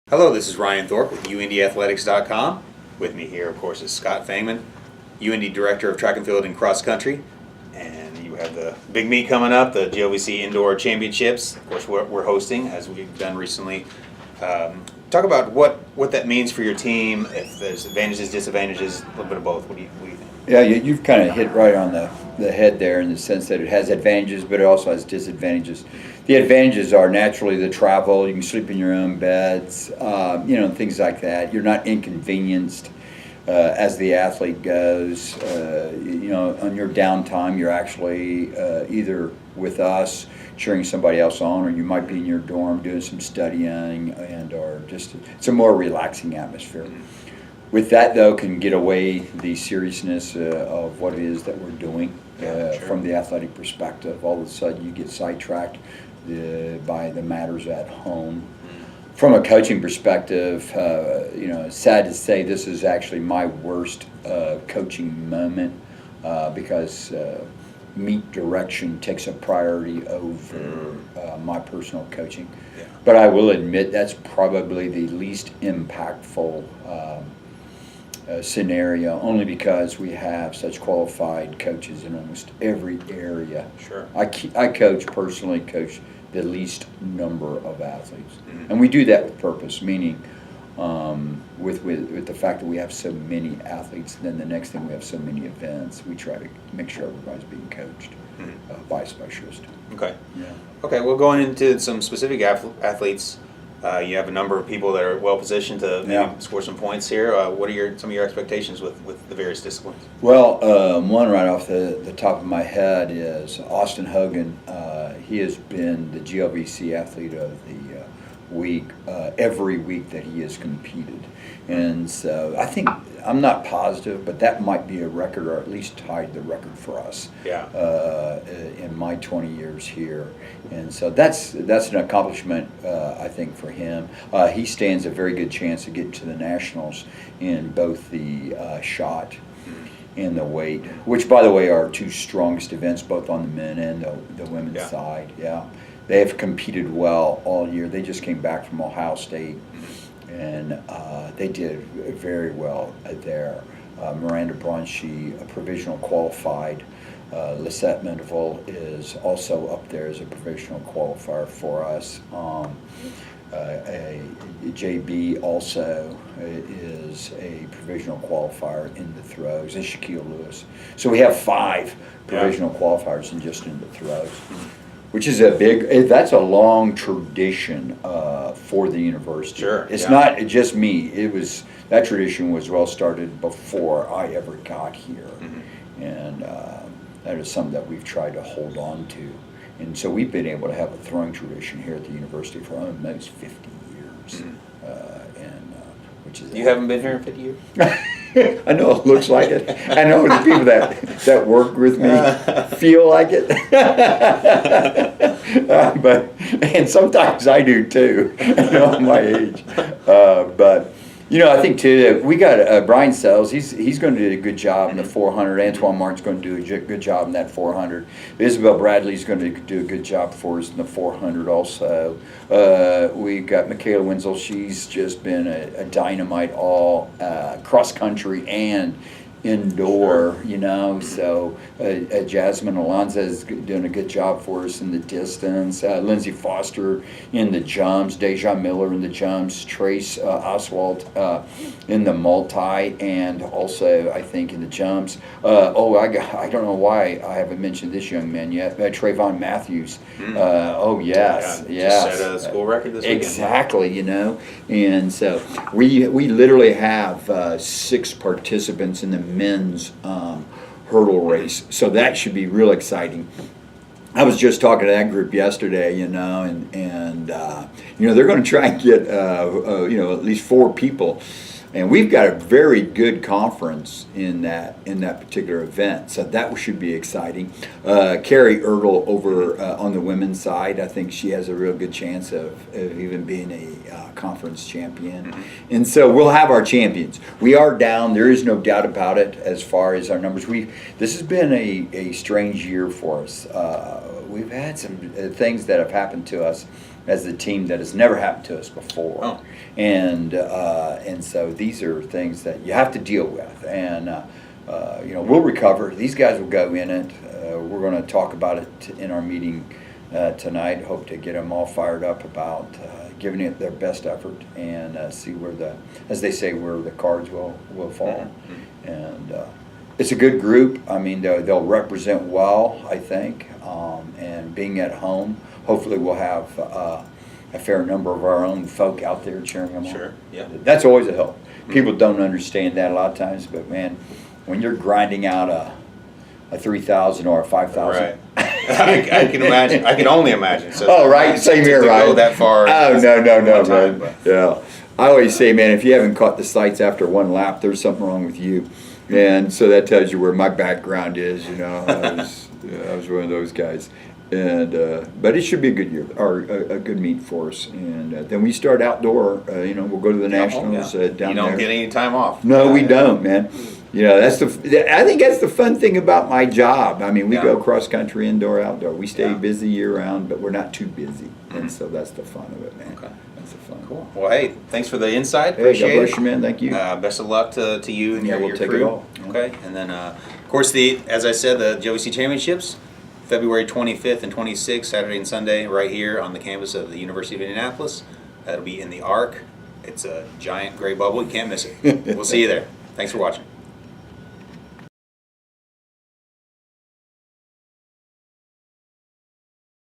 Hello, this is Ryan Thorpe with UIndyAthletics.com. With me here, of course, is Scott Fangman, UIndy Director of Track and Field and Cross Country. And you have the big meet coming up, the GLVC Indoor Championships. Of course, we're hosting, as we've done recently. Talk about what that means for your team, if there's advantages, disadvantages, a little bit of both. What do you think? Yeah, you've kind of hit right on the head there in the sense that it has advantages, but it also has disadvantages. The advantages are naturally the travel. You can sleep in your own beds, things like that. You're not inconvenienced as the athlete goes. On your downtime, you're actually either with us cheering somebody else on, or you might be in your dorm doing some studying, or just it's a more relaxing atmosphere. With that, though, can get away the seriousness of what it is that we're doing from the athletic perspective. All of a sudden, you get sidetracked by the matters at home. From a coaching perspective, it's sad to say this is actually my worst coaching moment because meet direction takes a priority over my personal coaching. Yeah. But I will admit that's probably the least impactful scenario, only because we have such qualified coaches in almost every area. Sure. I personally coach the least number of athletes, and we do that with purpose, meaning with the fact that we have so many athletes, then the next thing we have so many events, we try to make sure everybody's being coached by a specialist. Okay. Yeah. Okay, well, going into some specific athletes, you have a number of people that are well positioned to maybe score some points here. What are some of your expectations with the various disciplines? Well, one right off the top of my head is Austin Hogan. He has been the GLVC Athlete of the Week every week that he has competed. And so I think, I'm not positive, but that might be a record, or at least tied the record for us in my 20 years here. And so that's an accomplishment, I think, for him. He stands a very good chance to get to the Nationals in both the shot and the weight, which, by the way, are our two strongest events, both on the men and the women's side. Yeah. They have competed well all year. They just came back from Ohio State, and they did very well there. Miranda Bronchi, a provisional qualified. Lisette Mendeval is also up there as a provisional qualifier for us. JB also is a provisional qualifier in the throws, and Shaquille Lewis. So we have 5 provisional qualifiers in the throws. Which is that's a long tradition for the university. Sure. It's not just me. That tradition was well started before I ever got here. And that is something that we've tried to hold on to. And so we've been able to have a throwing tradition here at the university for almost 50 years. You haven't been here in 50 years? I know it looks like it. I know the people that work with me feel like it. And sometimes I do too, my age. But I think too that we got Brian Sells. He's going to do a good job in the 400. Antoine Martin's going to do a good job in that 400. Isabel Bradley's going to do a good job for us in the 400 also. We got Michaela Wenzel. She's just been a dynamite all cross country and indoor, so Jasmine Alonzo is doing a good job for us in the distance. Lindsay Foster in the jumps, Deja Miller in the jumps, Trace Oswald in the multi, and also I think in the jumps. I don't know why I haven't mentioned this young man yet. Trayvon Matthews. Yes. Just set a school record this weekend. Exactly, and so we literally have 6 participants in the men's hurdle race, so that should be real exciting. I was just talking to that group yesterday, and they're going to try and get at least 4 people, and we've got a very good conference in that particular event, so that should be exciting. Carrie Ergel over on the women's side, I think she has a real good chance of even being a conference champion. And so we'll have our champions. We are down, there is no doubt about it as far as our numbers. This has been a strange year for us. we've had some things that have happened to us as a team that has never happened to us before. Oh. And so these are things that you have to deal with. And, we'll recover. These guys will go in it. We're going to talk about it in our meeting tonight. Hope to get them all fired up about giving it their best effort and see where as they say, where the cards will fall. Mm-hmm. And it's a good group. I mean, they'll represent well, I think. And being at home, hopefully we'll have a fair number of our own folk out there cheering them on. Sure, yeah. That's always a help. People don't understand that a lot of times, but man, when you're grinding out a 3,000 or a 5,000. Right. I can imagine. I can only imagine. So Oh, right. Same here, to right? go that far. Oh, no, one time, man. but- Yeah. I always say, man, if you haven't caught the sights after one lap, there's something wrong with you. And so that tells you where my background is, I was one of those guys. And but it should be a good year, or a good meet for us. And then we start outdoor. We'll go to the Nationals down there. You don't get any time off. No, we don't, man. I think that's the fun thing about my job. I mean, we go cross country, indoor, outdoor. We stay busy year round, but we're not too busy, and so that's the fun of it, man. Okay. That's the fun. Cool. Well, hey, thanks for the insight. Hey, Appreciate God bless it. you, man. Thank you. Best of luck to you and Yeah, we'll your take crew. it all. Yeah. Okay, and then of course as I said, the GLVC Championships, February 25th and 26th, Saturday and Sunday, right here on the campus of the University of Indianapolis. That'll be in the Arc. It's a giant gray bubble. You can't miss it. We'll see you there. Thanks for watching.